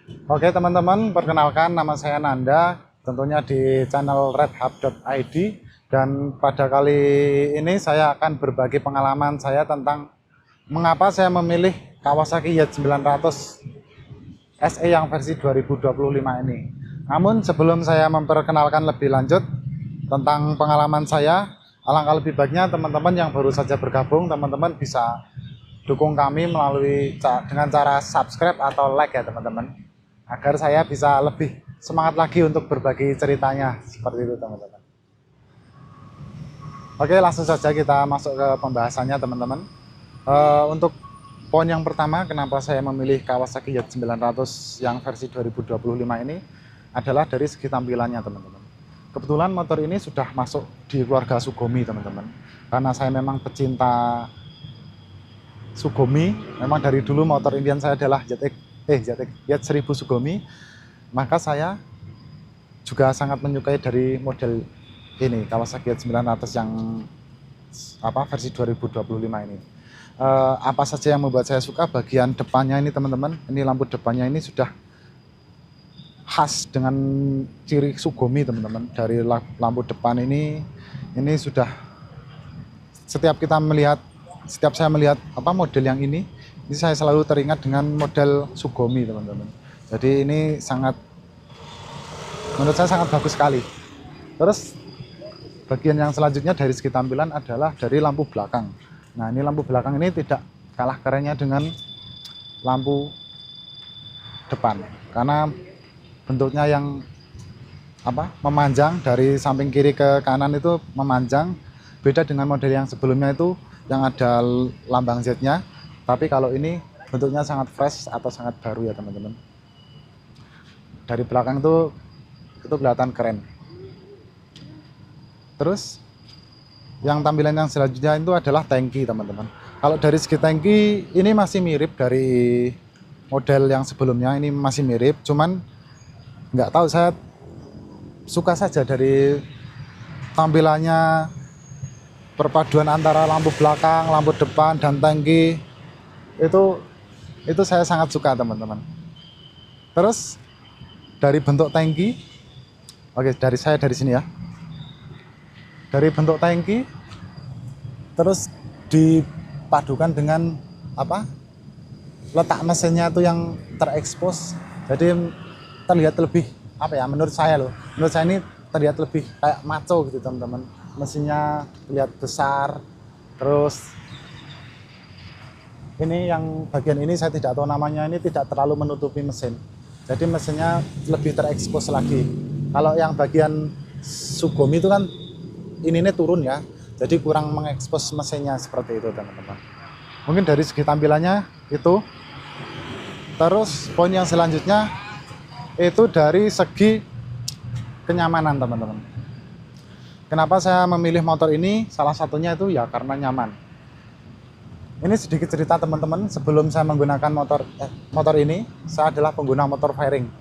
Oke teman-teman, perkenalkan nama saya Nanda, tentunya di channel redhub.id, dan pada kali ini saya akan berbagi pengalaman saya tentang mengapa saya memilih Kawasaki Z900 SE yang versi 2025 ini. Namun sebelum saya memperkenalkan lebih lanjut tentang pengalaman saya, alangkah lebih baiknya teman-teman yang baru saja bergabung, teman-teman bisa dukung kami melalui dengan cara subscribe atau like ya teman-teman, agar saya bisa lebih semangat lagi untuk berbagi ceritanya seperti itu teman-teman. Oke, langsung saja kita masuk ke pembahasannya teman-teman. Untuk poin yang pertama, kenapa saya memilih Kawasaki Z900 yang versi 2025 ini adalah dari segi tampilannya teman-teman. Kebetulan motor ini sudah masuk di keluarga Sugumi teman-teman, karena saya memang pecinta Sugumi. Memang dari dulu motor impian saya adalah Z1000 Sugumi, maka saya juga sangat menyukai dari model ini Kawasaki Z900 yang versi 2025 ini. Apa saja yang membuat saya suka? Bagian depannya ini teman-teman, ini lampu depannya ini sudah khas dengan ciri Sugumi teman-teman. Dari lampu depan ini sudah, setiap saya melihat model yang ini saya selalu teringat dengan model Sugumi teman-teman. Jadi ini menurut saya sangat bagus sekali. Terus bagian yang selanjutnya dari segi tampilan adalah dari lampu belakang. Nah, ini lampu belakang ini tidak kalah kerennya dengan lampu depan, karena bentuknya yang memanjang dari samping kiri ke kanan itu memanjang. Beda dengan model yang sebelumnya itu yang ada lambang Z-nya, tapi kalau ini bentuknya sangat fresh atau sangat baru ya teman-teman. Dari belakang itu kelihatan keren. Terus yang tampilan yang selanjutnya itu adalah tangki teman-teman. Kalau dari segi tangki ini masih mirip dari model yang sebelumnya, ini masih mirip, cuman nggak tahu, saya suka saja dari tampilannya, perpaduan antara lampu belakang, lampu depan, dan tangki itu saya sangat suka teman-teman. Terus dari bentuk tangki, dari sini ya. Dari bentuk tangki, terus dipadukan dengan letak mesinnya itu yang terekspos, jadi terlihat lebih menurut saya ini terlihat lebih kayak maco gitu teman-teman. Mesinnya terlihat besar. Terus ini yang bagian ini saya tidak tahu namanya, ini tidak terlalu menutupi mesin, jadi mesinnya lebih terekspos lagi. Kalau yang bagian Sugumi itu kan ini turun ya, jadi kurang mengekspos mesinnya seperti itu teman-teman. Mungkin dari segi tampilannya itu. Terus poin yang selanjutnya itu dari segi kenyamanan teman-teman. Kenapa saya memilih motor ini? Salah satunya itu ya karena nyaman. Ini sedikit cerita teman-teman, sebelum saya menggunakan motor ini, saya adalah pengguna motor fairing.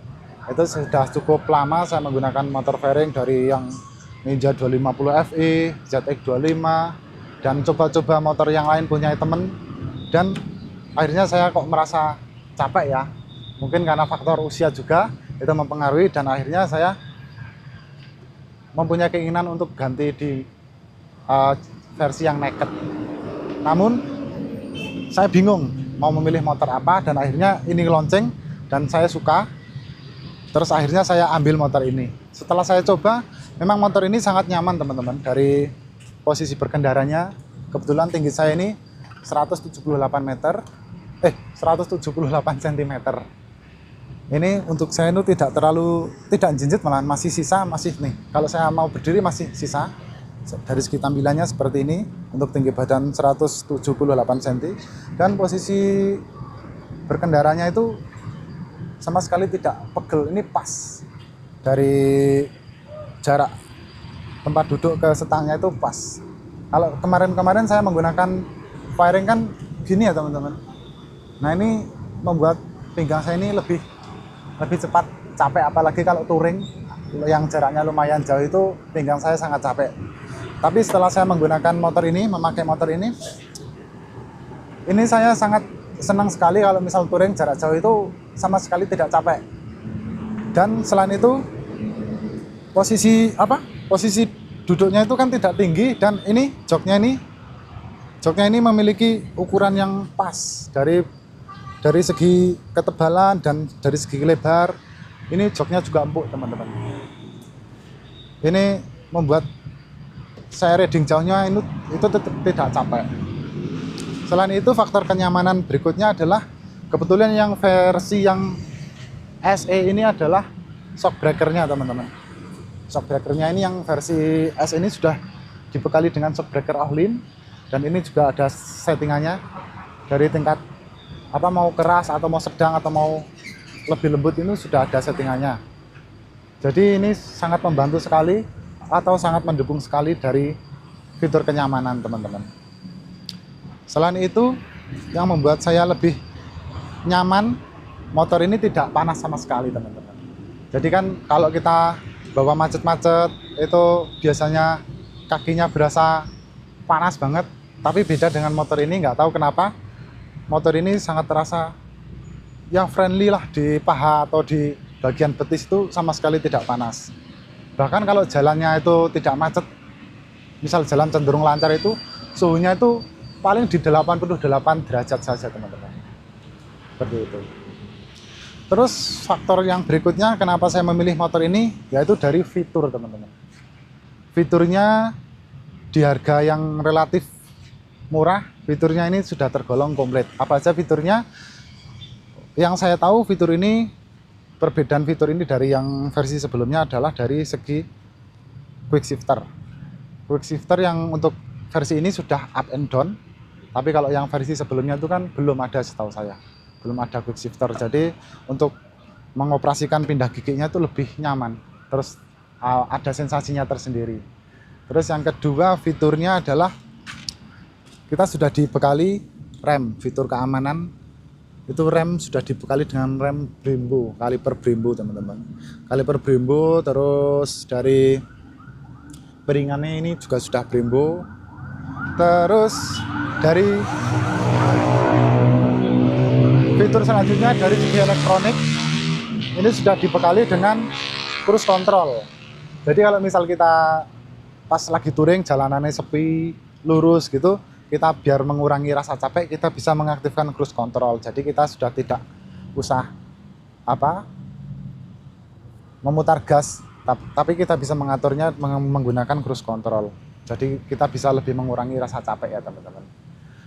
Itu sudah cukup lama saya menggunakan motor fairing, dari yang Ninja 250 Fi, ZX25, dan coba-coba motor yang lain punya temen. Dan akhirnya saya kok merasa capek ya, mungkin karena faktor usia juga itu mempengaruhi, dan akhirnya saya mempunyai keinginan untuk ganti di versi yang naked. Namun saya bingung mau memilih motor apa, dan akhirnya ini launching dan saya suka. Terus akhirnya saya ambil motor ini. Setelah saya coba, memang motor ini sangat nyaman teman-teman. Dari posisi berkendaranya, kebetulan tinggi saya ini 178 cm. Ini untuk saya itu tidak jinjit, malahan masih sisa, nih. Kalau saya mau berdiri masih sisa. Dari segi tampilannya seperti ini, untuk tinggi badan 178 cm, dan posisi berkendaranya itu sama sekali tidak pegel. Ini pas, dari jarak tempat duduk ke setangnya itu pas. Kalau kemarin saya menggunakan fairing kan gini ya teman-teman. Nah, ini membuat pinggang saya ini lebih cepat capek, apalagi kalau touring yang jaraknya lumayan jauh itu pinggang saya sangat capek. Tapi setelah saya memakai motor ini saya sangat senang sekali kalau misal touring jarak jauh itu sama sekali tidak capek. Dan selain itu posisi duduknya itu kan tidak tinggi, dan ini joknya ini memiliki ukuran yang pas dari segi ketebalan dan dari segi lebar. Ini joknya juga empuk teman-teman. Ini membuat saya riding jauhnya itu tidak capek. Selain itu, faktor kenyamanan berikutnya adalah kebetulan yang versi yang SE ini adalah shock breakernya teman-teman. Shock breakernya ini yang versi S ini sudah dibekali dengan shock breaker Ohlin, dan ini juga ada settingannya dari tingkat mau keras atau mau sedang atau mau lebih lembut, ini sudah ada settingannya. Jadi ini sangat membantu sekali atau sangat mendukung sekali dari fitur kenyamanan teman-teman. Selain itu, yang membuat saya lebih nyaman, motor ini tidak panas sama sekali teman-teman. Jadi kan kalau kita bawa macet-macet itu biasanya kakinya berasa panas banget, tapi beda dengan motor ini. Nggak tahu kenapa motor ini sangat terasa yang friendly lah di paha atau di bagian betis, itu sama sekali tidak panas. Bahkan kalau jalannya itu tidak macet, misal jalan cenderung lancar, itu suhunya itu paling di 88 derajat saja teman-teman. Seperti itu. Terus faktor yang berikutnya kenapa saya memilih motor ini, yaitu dari fitur teman-teman. Fiturnya di harga yang relatif murah, fiturnya ini sudah tergolong komplit. Apa aja fiturnya? Yang saya tahu fitur ini, perbedaan fitur ini dari yang versi sebelumnya adalah dari segi quick shifter. Quick shifter yang untuk versi ini sudah up and down, tapi kalau yang versi sebelumnya itu kan belum ada, setahu saya belum ada quick shifter. Jadi untuk mengoperasikan pindah giginya itu lebih nyaman, terus ada sensasinya tersendiri. Terus yang kedua, fiturnya adalah kita sudah dibekali rem, fitur keamanan. Itu rem sudah dibekali dengan rem Brembo, kaliper Brembo teman-teman. Kaliper Brembo, terus dari beringannya ini juga sudah Brembo. Terus dari fitur selanjutnya, dari segi elektronik ini sudah dibekali dengan cruise control. Jadi kalau misal kita pas lagi touring, jalanannya sepi, lurus gitu, kita biar mengurangi rasa capek, kita bisa mengaktifkan cruise control. Jadi kita sudah tidak usah memutar gas, tapi kita bisa mengaturnya menggunakan cruise control. Jadi kita bisa lebih mengurangi rasa capek ya teman-teman.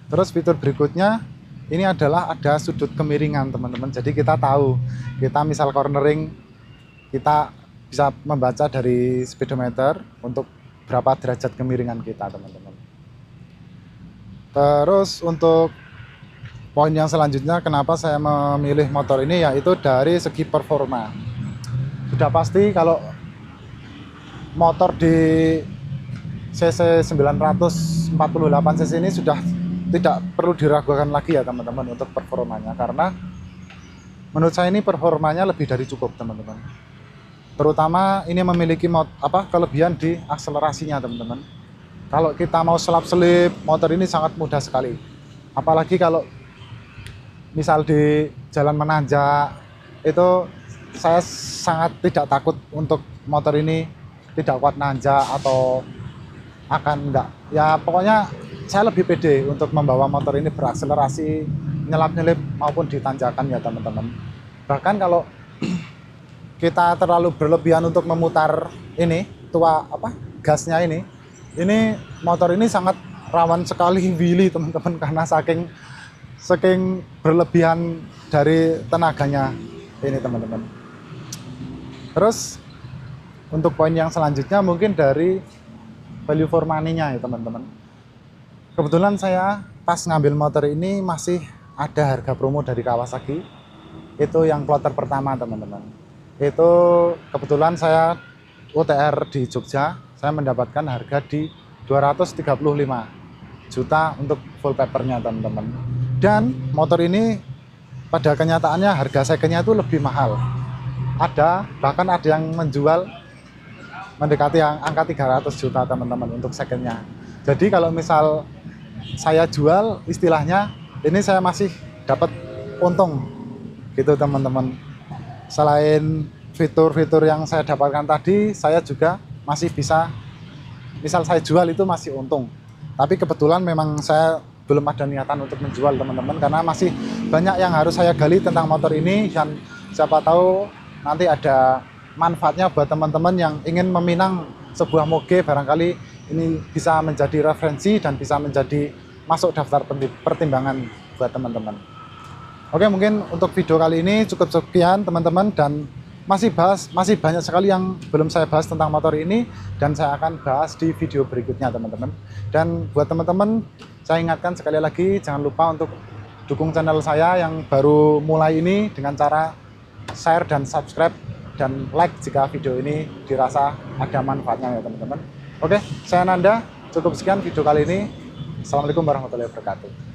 Terus fitur berikutnya ini adalah ada sudut kemiringan teman-teman. Jadi kita tahu, kita misal cornering, kita bisa membaca dari speedometer untuk berapa derajat kemiringan kita teman-teman. Terus untuk poin yang selanjutnya, kenapa saya memilih motor ini, yaitu dari segi performa. Sudah pasti kalau motor di cc 948 cc ini sudah tidak perlu diragukan lagi ya teman-teman untuk performanya, karena menurut saya ini performanya lebih dari cukup teman-teman. Terutama ini memiliki kelebihan di akselerasinya teman-teman. Kalau kita mau selap-selip, motor ini sangat mudah sekali. Apalagi kalau misal di jalan menanjak, itu saya sangat tidak takut untuk motor ini tidak kuat nanjak atau akan enggak. Ya pokoknya saya lebih pede untuk membawa motor ini berakselerasi, nyelap-nyelip maupun di tanjakan ya teman-teman. Bahkan kalau kita terlalu berlebihan untuk memutar gasnya ini motor ini sangat rawan sekali wheelie teman-teman, karena saking berlebihan dari tenaganya ini teman-teman. Terus untuk poin yang selanjutnya mungkin dari value for money-nya ya teman-teman. Kebetulan saya pas ngambil motor ini masih ada harga promo dari Kawasaki. Itu yang kloter pertama teman-teman. Itu kebetulan saya UTR di Jogja, saya mendapatkan harga di 235 juta untuk full papernya teman-teman. Dan motor ini pada kenyataannya harga secondnya itu lebih mahal. Bahkan ada yang menjual mendekati angka 300 juta teman-teman untuk secondnya. Jadi kalau misal saya jual, istilahnya ini saya masih dapat untung gitu teman-teman. Selain fitur-fitur yang saya dapatkan tadi, saya juga masih bisa, misal saya jual itu masih untung. Tapi kebetulan memang saya belum ada niatan untuk menjual teman-teman, karena masih banyak yang harus saya gali tentang motor ini, dan siapa tahu nanti ada manfaatnya buat teman-teman yang ingin meminang sebuah moge. Barangkali ini bisa menjadi referensi dan bisa menjadi masuk daftar pertimbangan buat teman-teman. Oke, mungkin untuk video kali ini cukup sekian teman-teman, dan masih banyak sekali yang belum saya bahas tentang motor ini, dan saya akan bahas di video berikutnya teman-teman. Dan buat teman-teman, saya ingatkan sekali lagi, jangan lupa untuk dukung channel saya yang baru mulai ini dengan cara share dan subscribe dan like jika video ini dirasa ada manfaatnya ya teman-teman. Oke, saya Nanda, cukup sekian video kali ini. Assalamualaikum warahmatullahi wabarakatuh.